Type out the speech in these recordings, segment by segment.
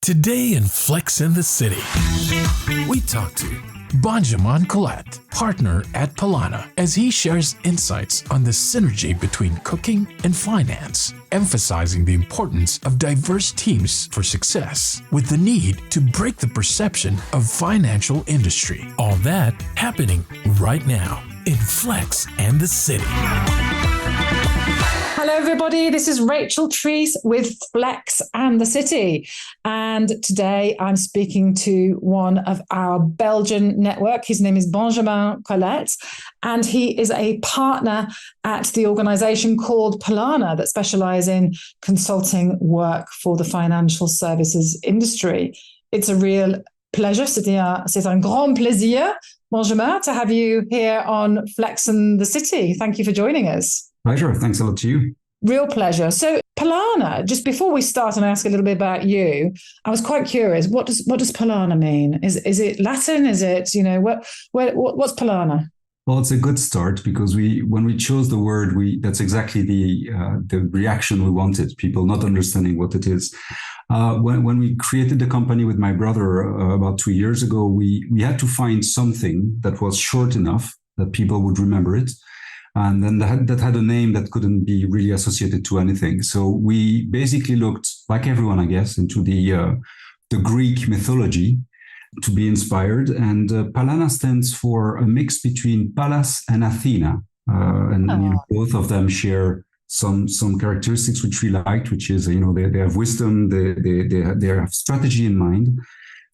Today in Flex in the City, we talk to Benjamin Collette, partner at Polana, as he shares insights on the synergy between cooking and finance, emphasizing the importance of diverse teams for success, with the need to break the perception of financial industry. All that happening right now in Flex and the City. Hello, everybody. This is Rachel Treese with Flex and the City. And today I'm speaking to one of our Belgian network. His name is Benjamin Collette, and he is a partner at the organization called Polana that specializes in consulting work for the financial services industry. It's a real pleasure. C'est un grand plaisir, Benjamin, to have you here on Flex and the City. Thank you for joining us. Pleasure. Thanks a lot to you. Real pleasure. So Polana, just before we start and ask a little bit about you, I was quite curious. What does Polana mean? Is it Latin? Is it, what's Polana? Well, it's a good start because when we chose the word, that's exactly the reaction we wanted, people not understanding what it is. When we created the company with my brother about 2 years ago, we had to find something that was short enough that people would remember it. And then that had a name that couldn't be really associated to anything. So we basically looked, like everyone, I guess, into the Greek mythology to be inspired. And Polana stands for a mix between Pallas and Athena. Both of them share some characteristics which we liked, which is, they have wisdom, they have strategy in mind.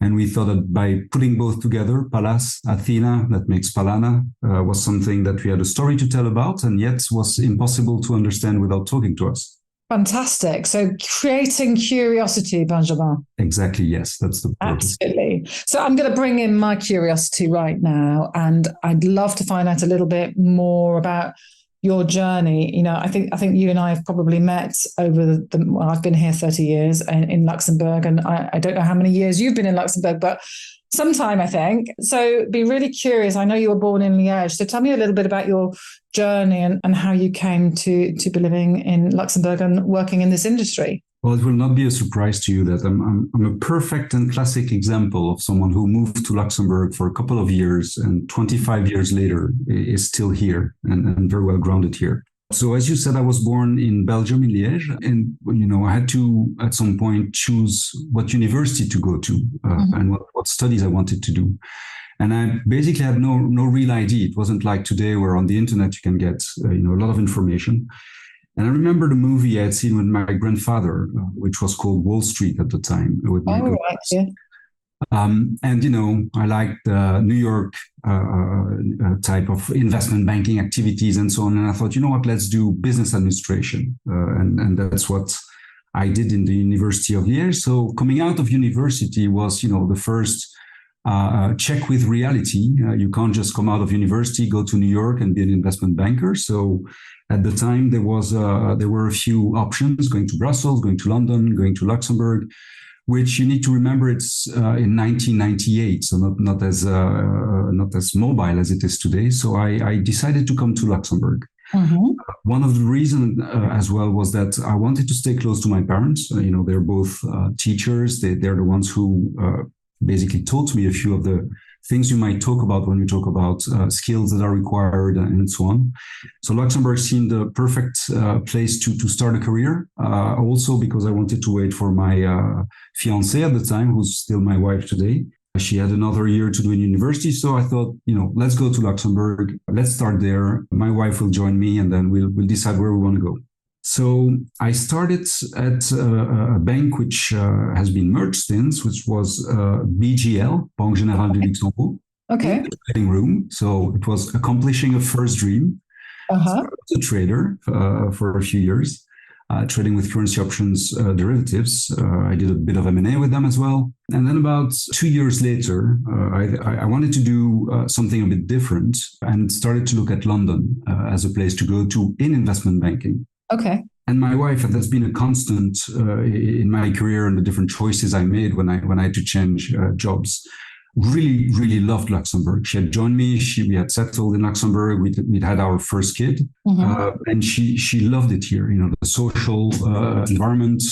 And we thought that by putting both together, Pallas, Athena, that makes Polana, was something that we had a story to tell about, and yet was impossible to understand without talking to us. Fantastic. So creating curiosity, Benjamin. Exactly, yes. That's the purpose. Absolutely. So I'm going to bring in my curiosity right now, and I'd love to find out a little bit more about your journey. I think you and I have probably met over I've been here 30 years in Luxembourg, and I don't know how many years you've been in Luxembourg, but some time, I think. So be really curious. I know you were born in Liège. So tell me a little bit about your journey and how you came to be living in Luxembourg and working in this industry. Well, it will not be a surprise to you that I'm a perfect and classic example of someone who moved to Luxembourg for a couple of years and 25 years later is still here and very well grounded here. So as you said, I was born in Belgium, in Liège, and I had to at some point choose what university to go to and what studies I wanted to do. And I basically had no real idea. It wasn't like today where on the internet you can get a lot of information. And I remember the movie I had seen with my grandfather, which was called Wall Street at the time. With my right, yeah. I liked the New York type of investment banking activities and so on. And I thought, let's do business administration. And that's what I did in the University of Liège. So coming out of university was, the first check with reality. You can't just come out of university, go to New York and be an investment banker. So at the time, there were a few options: going to Brussels, going to London, going to Luxembourg, which you need to remember it's in 1998, so not as mobile as it is today. So I decided to come to Luxembourg. Mm-hmm. One of the reasons as well was that I wanted to stay close to my parents. They're both teachers. They're the ones who basically taught me a few of the things you might talk about when you talk about skills that are required and so on. So Luxembourg seemed the perfect place to start a career. Also because I wanted to wait for my fiancée at the time, who's still my wife today. She had another year to do in university. So I thought, let's go to Luxembourg. Let's start there. My wife will join me and then we'll decide where we want to go. So I started at a bank which has been merged since, which was BGL, Banque Générale du Luxembourg. Okay. In the trading room. So it was accomplishing a first dream. So I was a trader for a few years, trading with currency options derivatives. I did a bit of M&A with them as well. And then about 2 years later, I wanted to do something a bit different and started to look at London as a place to go to in investment banking. Okay. And my wife, that's been a constant in my career and the different choices I made when I had to change jobs. really, really loved Luxembourg. She had joined me. We had settled in Luxembourg. We'd had our first kid, and she loved it here. The social environment.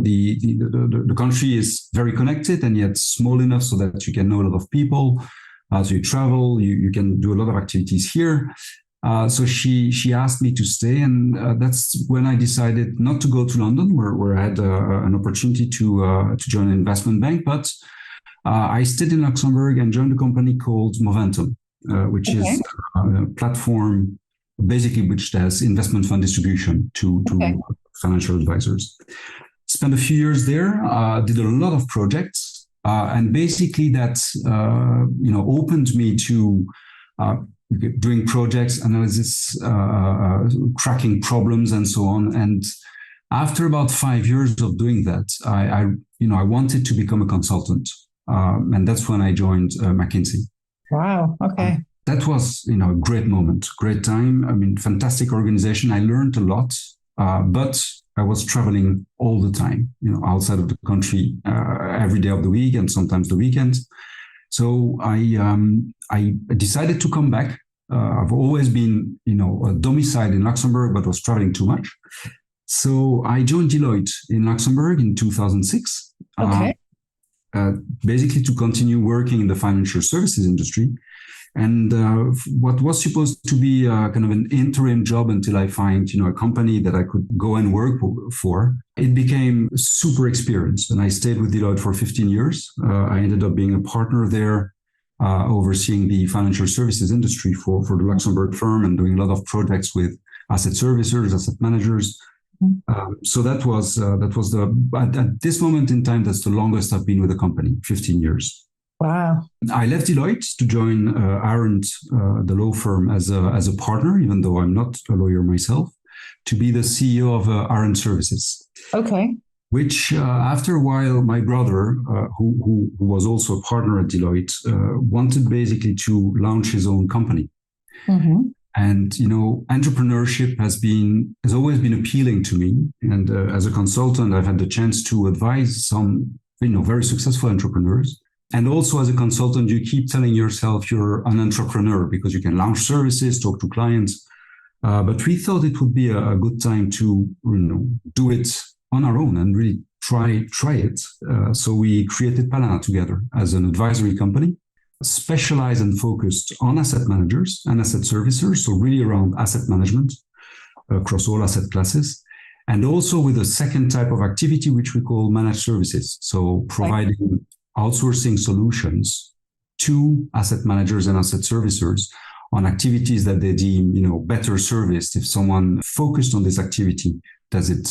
The country is very connected and yet small enough so that you can know a lot of people. So you travel, you can do a lot of activities here. So she asked me to stay, and that's when I decided not to go to London, where I had an opportunity to join an investment bank, but I stayed in Luxembourg and joined a company called Momentum, which is a platform basically which does investment fund distribution to financial advisors. Spent a few years there, did a lot of projects, and basically that opened me to doing projects, analysis, cracking problems, and so on. And after about 5 years of doing that, I wanted to become a consultant. And that's when I joined McKinsey. Wow. Okay. That was, a great moment, great time. I mean, fantastic organization. I learned a lot, but I was traveling all the time, outside of the country every day of the week and sometimes the weekend. So I decided to come back. I've always been, domiciled in Luxembourg, but was traveling too much. So I joined Deloitte in Luxembourg in 2006. Okay. Basically to continue working in the financial services industry. And what was supposed to be kind of an interim job until I find, a company that I could go and work for, it became super experience. And I stayed with Deloitte for 15 years. I ended up being a partner there, overseeing the financial services industry for the Luxembourg firm and doing a lot of projects with asset servicers, asset managers. So that was at this moment in time, that's the longest I've been with the company, 15 years. Wow. I left Deloitte to join Arendt, the law firm, as a partner, even though I'm not a lawyer myself, to be the CEO of Arendt Services. Okay. Which after a while, my brother, who was also a partner at Deloitte, wanted basically to launch his own company. Mm-hmm. And, entrepreneurship has always been appealing to me. And as a consultant, I've had the chance to advise some, very successful entrepreneurs. And also as a consultant, you keep telling yourself you're an entrepreneur because you can launch services, talk to clients. But we thought it would be a good time to, do it on our own and really try it. So we created Palana together as an advisory company, specialized and focused on asset managers and asset servicers. So really around asset management across all asset classes. And also with a second type of activity, which we call managed services. So providing outsourcing solutions to asset managers and asset servicers on activities that they deem, better serviced if someone focused on this activity does it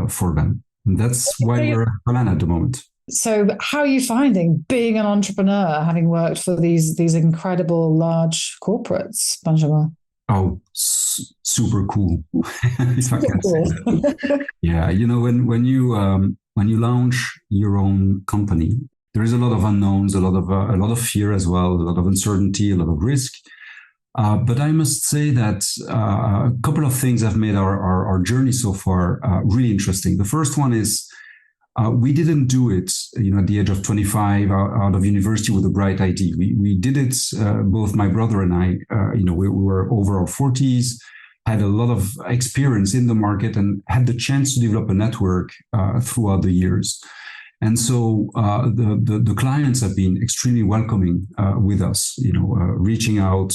for them. And that's why we're at Palana at the moment. So how are you finding being an entrepreneur, having worked for these incredible large corporates, Benjamin? Oh, super cool. If I can say that. Yeah, when you launch your own company, there is a lot of unknowns, a lot of fear as well, a lot of uncertainty, a lot of risk. But I must say that a couple of things have made our journey so far really interesting. The first one is we didn't do it, at the age of 25 out of university with a bright idea. We did it, both my brother and I, we were over our 40s, had a lot of experience in the market and had the chance to develop a network throughout the years. And so the clients have been extremely welcoming with us, reaching out,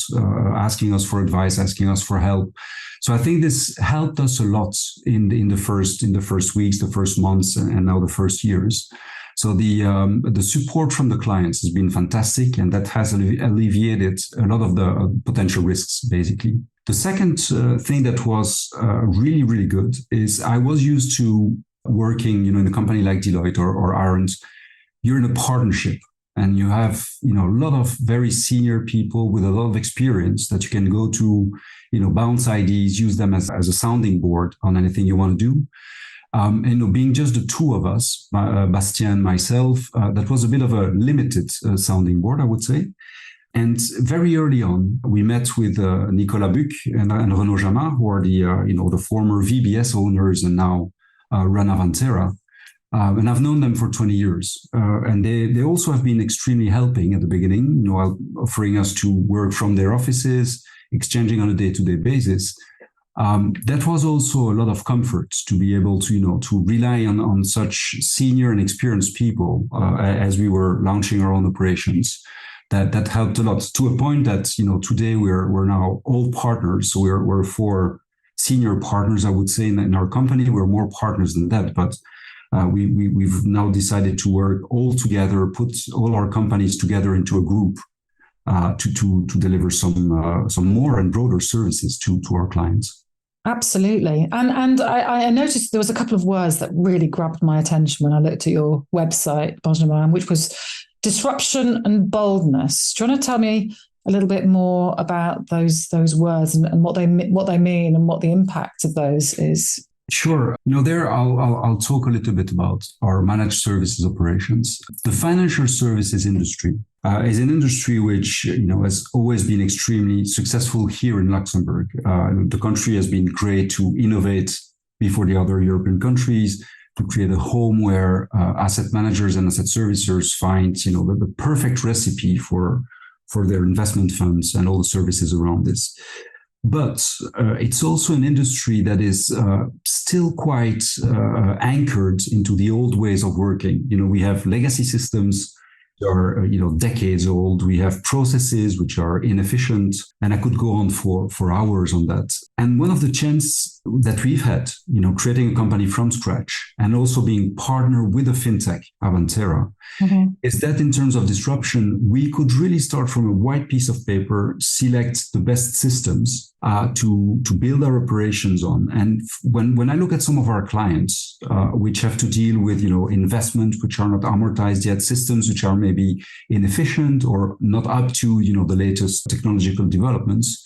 asking us for advice, asking us for help. So I think this helped us a lot in the first weeks, the first months, and now the first years. So the support from the clients has been fantastic, and that has alleviated a lot of the potential risks, basically. The second thing that was really, really good is I was used to working, in a company like Deloitte or Arendt. You're in a partnership and you have, a lot of very senior people with a lot of experience that you can go to, bounce ideas, use them as a sounding board on anything you want to do. Being just the two of us, Bastien and myself, that was a bit of a limited sounding board, I would say. And very early on, we met with Nicolas Buc and Renaud Jamin, who are the former VBS owners and now run Avantera. And I've known them for 20 years. And they also have been extremely helping at the beginning, offering us to work from their offices, exchanging on a day-to-day basis. That was also a lot of comfort to be able to rely on such senior and experienced people as we were launching our own operations. That helped a lot, to a point that today we're now all partners. So we're 4 senior partners, I would say, in our company. We're more partners than that, but we've now decided to work all together, put all our companies together into a group to deliver some more and broader services to our clients. Absolutely. And I noticed there was a couple of words that really grabbed my attention when I looked at your website, Benjamin, which was disruption and boldness. Do you want to tell me a little bit more about those words and what they mean and what the impact of those is? Sure. There I'll talk a little bit about our managed services operations. The financial services industry is an industry which has always been extremely successful here in Luxembourg. The country has been great to innovate before the other European countries, to create a home where asset managers and asset servicers find the perfect recipe for their investment funds and all the services around this. But it's also an industry that is still quite anchored into the old ways of working. We have legacy systems that are decades old. We have processes which are inefficient, and I could go on for hours on that. And one of the chances that we've had, creating a company from scratch and also being partner with a fintech, Avantera, is that in terms of disruption, we could really start from a white piece of paper, select the best systems to build our operations on. And when I look at some of our clients, which have to deal with investment which are not amortized yet, systems which are maybe inefficient or not up to the latest technological developments,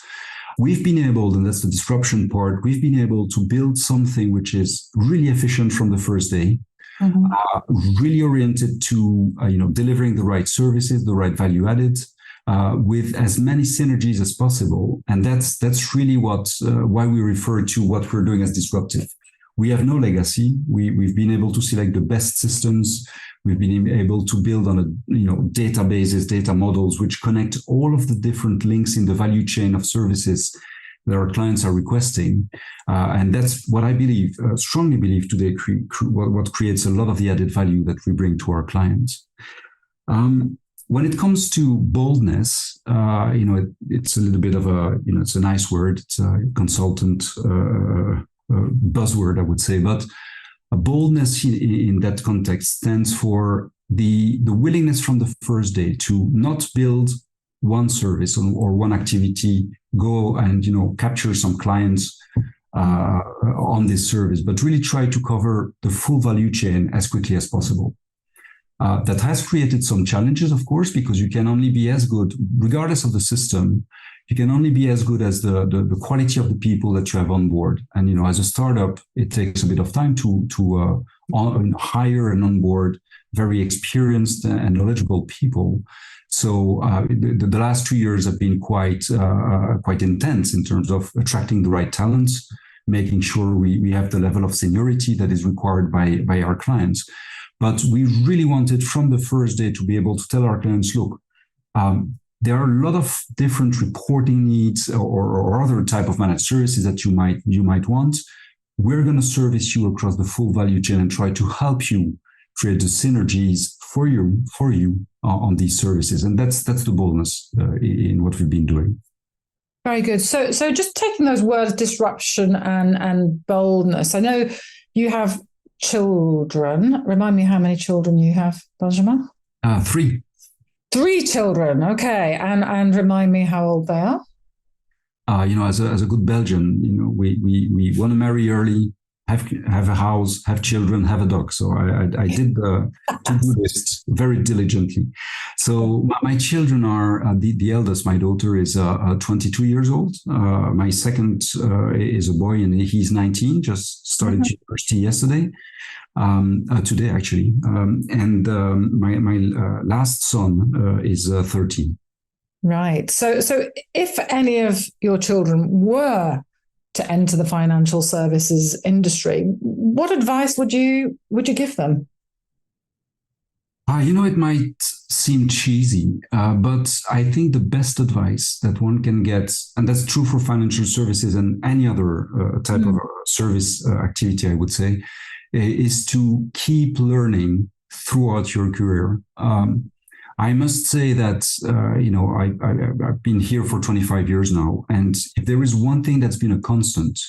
we've been able, and that's the disruption part, we've been able to build something which is really efficient from the first day, really oriented to delivering the right services, the right value added, with as many synergies as possible. And that's really why we refer to what we're doing as disruptive. We have no legacy. We've been able to select the best systems. We've been able to build on databases, data models, which connect all of the different links in the value chain of services that our clients are requesting. And that's what I believe, strongly believe today, what creates a lot of the added value that we bring to our clients. When it comes to boldness, it's a little bit of it's a nice word. It's a consultant buzzword, I would say, but boldness in that context stands for the willingness from the first day to not build one service or one activity, go and capture some clients on this service, but really try to cover the full value chain as quickly as possible. That has created some challenges, of course, because you can only be as good, regardless of the system, you can only be as good as the quality of the people that you have on board. And, as a startup, it takes a bit of time to hire and onboard very experienced and knowledgeable people. So the last 2 years have been quite intense in terms of attracting the right talents, making sure we have the level of seniority that is required by our clients. But we really wanted from the first day to be able to tell our clients, look, there are a lot of different reporting needs or other type of managed services that you might want. We're going to service you across the full value chain and try to help you create the synergies for you on these services. And that's the boldness in what we've been doing. Very good. So just taking those words, disruption and boldness. I know you have children. Remind me how many children you have, Benjamin? 3. 3 children. Okay. And remind me how old they are. As a good Belgian, we want to marry early, have a house, have children, have a dog. So I did the to-do list very diligently. So my children are the eldest. My daughter is 22 years old. My second is a boy, and he's 19. Just started university yesterday. Today actually. And my last son is 13. Right. So if any of your children were to enter the financial services industry, what advice would you give them? It might seem cheesy, but I think the best advice that one can get, and that's true for financial services and any other type of service activity, I would say, is to keep learning throughout your career. I must say that, I've been here for 25 years now. And if there is one thing that's been a constant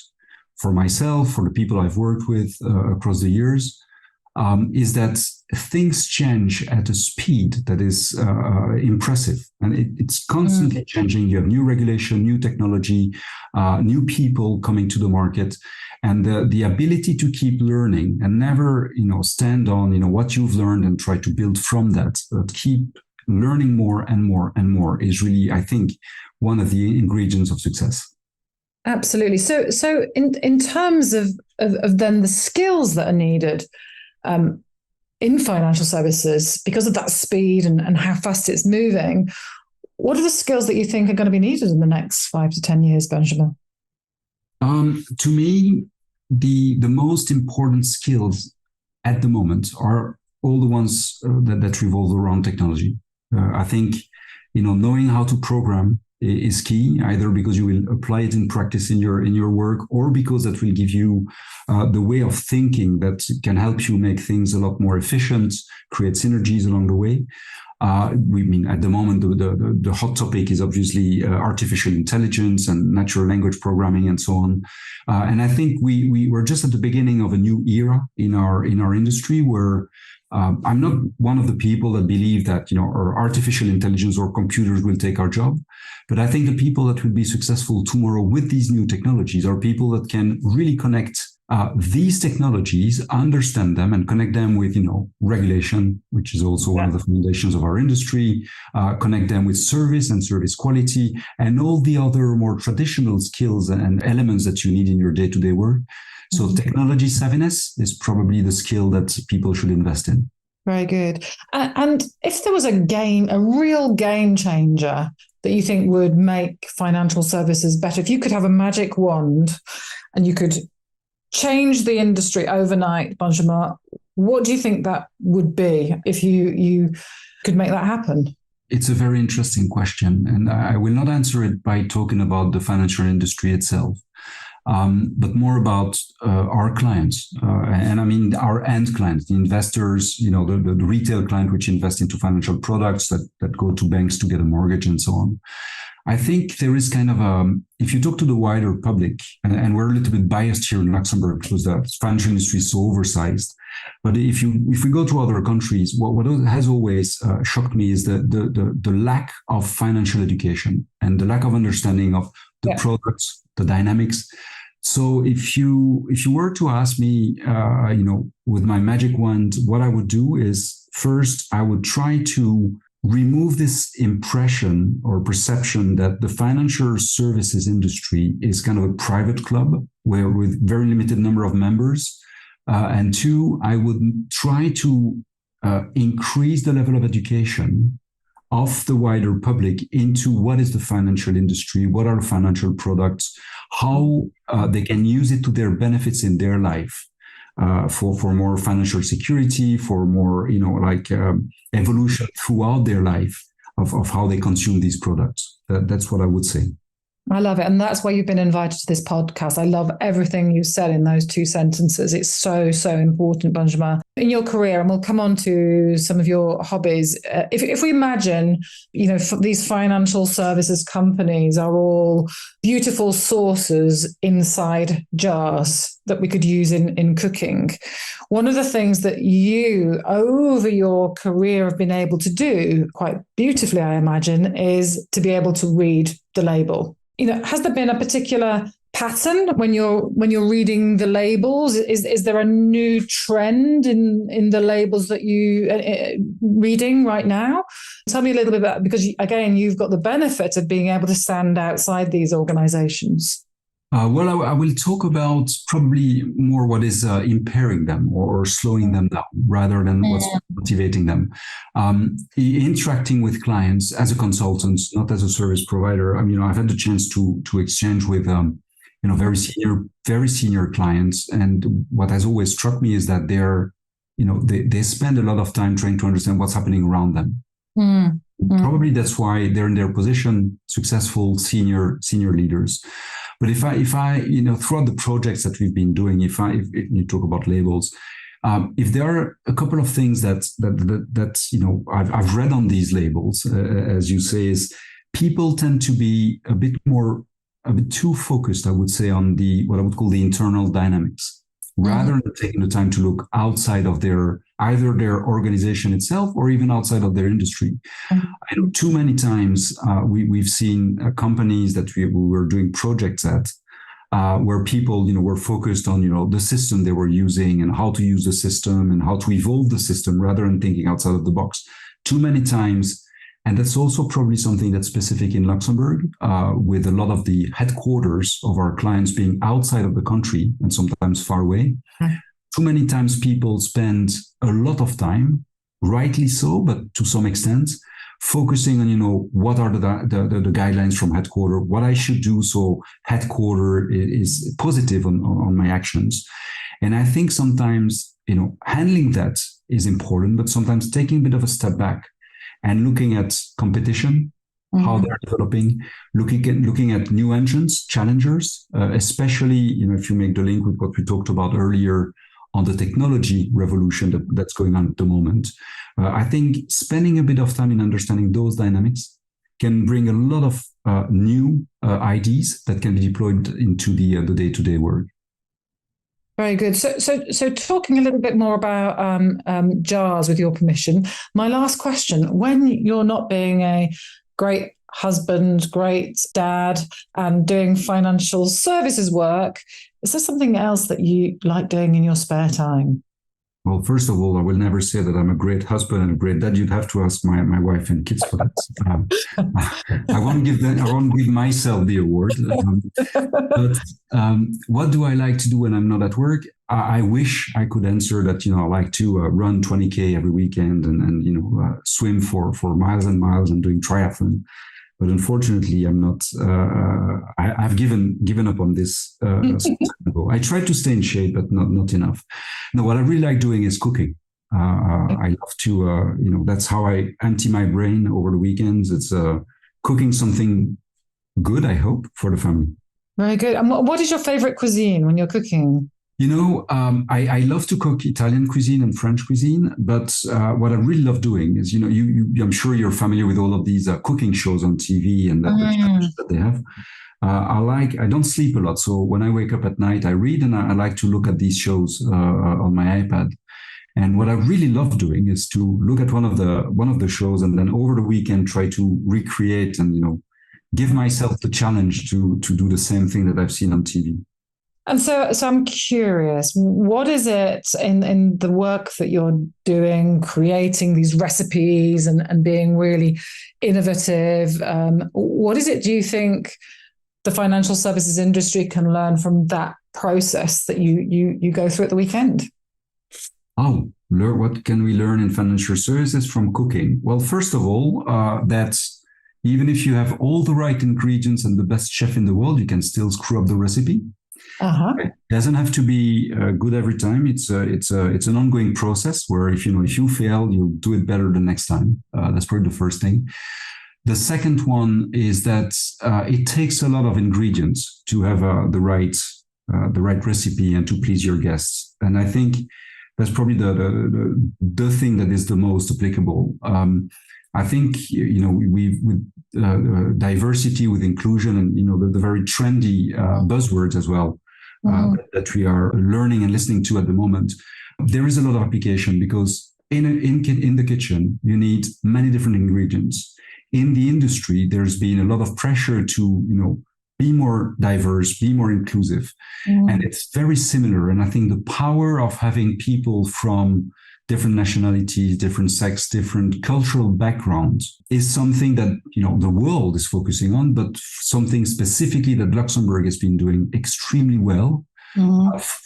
for myself, for the people I've worked with across the years, is that things change at a speed that is impressive. And it's constantly changing. You have new regulation, new technology, new people coming to the market. And the ability to keep learning and never, stand on, what you've learned and try to build from that, but keep learning more and more and more is really, I think, one of the ingredients of success. Absolutely. So in terms of then the skills that are needed in financial services, because of that speed and how fast it's moving, what are the skills that you think are going to be needed in the next 5 to 10 years, Benjamin? To me, the most important skills at the moment are all the ones that revolve around technology. I think, knowing how to program is key, either because you will apply it in practice in your work, or because that will give you the way of thinking that can help you make things a lot more efficient, create synergies along the way. At the moment, the hot topic is obviously artificial intelligence and natural language programming and so on. And I think we're just at the beginning of a new era in our industry where I'm not one of the people that believe that, or artificial intelligence or computers will take our job. But I think the people that will be successful tomorrow with these new technologies are people that can really connect these technologies, understand them, and connect them with, regulation, which is also one of the foundations of our industry, connect them with service and service quality, and all the other more traditional skills and elements that you need in your day-to-day work. So technology savviness is probably the skill that people should invest in. Very good. And if there was a real game changer that you think would make financial services better, if you could have a magic wand and you could change the industry overnight, Benjamin, what do you think that would be if you could make that happen? It's a very interesting question. And I will not answer it by talking about the financial industry itself. But more about our clients, and I mean our end clients, the investors, the retail client which invest into financial products that go to banks to get a mortgage and so on. I think there is kind of if you talk to the wider public, and we're a little bit biased here in Luxembourg because the financial industry is so oversized. But if we go to other countries, what has always shocked me is the lack of financial education and the lack of understanding of the products, the dynamics. So if you were to ask me, with my magic wand, what I would do is first I would try to remove this impression or perception that the financial services industry is kind of a private club where with very limited number of members. And two, I would try to increase the level of education of the wider public into what is the financial industry, what are financial products, how they can use it to their benefits in their life, for more financial security, for more, evolution throughout their life of how they consume these products. That's what I would say. I love it. And that's why you've been invited to this podcast. I love everything you said in those 2 sentences. It's so, so important, Benjamin. In your career, and we'll come on to some of your hobbies. If we imagine, these financial services companies are all beautiful saucers inside jars that we could use in cooking. One of the things that you, over your career, have been able to do quite beautifully, I imagine, is to be able to read the label. Has there been a particular pattern when you're reading the labels? Is there a new trend in the labels that you reading right now? Tell me a little bit about, because again, you've got the benefit of being able to stand outside these organizations. Well, I will talk about probably more what is impairing them or slowing them down rather than what's motivating them. Interacting with clients as a consultant, not as a service provider. I've had the chance to exchange with very senior clients, and what has always struck me is that they're they spend a lot of time trying to understand what's happening around them. Probably that's why they're in their position, successful senior leaders. But if I throughout the projects that we've been doing, if you talk about labels, if there are a couple of things that I've read on these labels, as you say, is people tend to be a bit too focused, I would say, on what I would call the internal dynamics, rather than taking the time to look outside of either their organization itself or even outside of their industry. I know too many times we've seen companies that we were doing projects at where people were focused on the system they were using and how to use the system and how to evolve the system rather than thinking outside of the box. Too many times. And that's also probably something that's specific in Luxembourg, with a lot of the headquarters of our clients being outside of the country and sometimes far away. Too many times people spend a lot of time, rightly so, but to some extent, focusing on, what are the guidelines from headquarters, what I should do so headquarters is positive on my actions. And I think sometimes, handling that is important, but sometimes taking a bit of a step back and looking at competition, how they're developing, looking at new entrants, challengers, especially, if you make the link with what we talked about earlier on the technology revolution that's going on at the moment. I think spending a bit of time in understanding those dynamics can bring a lot of new ideas that can be deployed into the day-to-day work. Very good. So talking a little bit more about JARS, with your permission, my last question: when you're not being a great husband, great dad, and doing financial services work, is there something else that you like doing in your spare time? Well, first of all, I will never say that I'm a great husband and a great dad. You'd have to ask my wife and kids for that. I won't give myself the award. But what do I like to do when I'm not at work? I wish I could answer that. I like to run 20K every weekend and swim for miles and miles and doing triathlon. But unfortunately, I'm not. I've given up on this. I try to stay in shape, but not enough. No, what I really like doing is cooking. I love to. That's how I empty my brain over the weekends. It's cooking something good, I hope, for the family. Very good. And what is your favorite cuisine when you're cooking? I love to cook Italian cuisine and French cuisine, but what I really love doing is, I'm sure you're familiar with all of these cooking shows on TV and the challenges that they have. I don't sleep a lot. So when I wake up at night, I read and I like to look at these shows on my iPad. And what I really love doing is to look at one of the shows and then over the weekend try to recreate and, give myself the challenge to do the same thing that I've seen on TV. And so I'm curious, what is it in the work that you're doing, creating these recipes and being really innovative? What is it, do you think, the financial services industry can learn from that process that you go through at the weekend? Oh, what can we learn in financial services from cooking? Well, first of all, that's even if you have all the right ingredients and the best chef in the world, you can still screw up the recipe. It doesn't have to be good every time. It's an ongoing process where if you fail, you'll do it better the next time. That's probably the first thing. The second one is that it takes a lot of ingredients to have the right recipe and to please your guests. And I think that's probably the thing that is the most applicable. I think with diversity, with inclusion, and the very trendy buzzwords as well that we are learning and listening to at the moment. There is a lot of application because in the kitchen you need many different ingredients. In the industry, there's been a lot of pressure to be more diverse, be more inclusive, and it's very similar. And I think the power of having people from different nationalities, different sex, different cultural backgrounds is something that, the world is focusing on, but something specifically that Luxembourg has been doing extremely well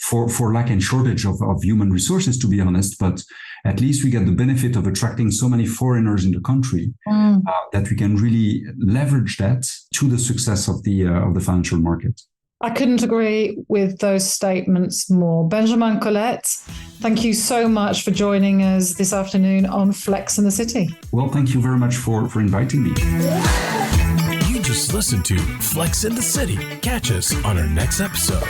for lack and shortage of human resources, to be honest. But at least we get the benefit of attracting so many foreigners in the country that we can really leverage that to the success of the financial market. I couldn't agree with those statements more. Benjamin Collette, thank you so much for joining us this afternoon on Flex in the City. Well, thank you very much for inviting me. You just listened to Flex in the City. Catch us on our next episode.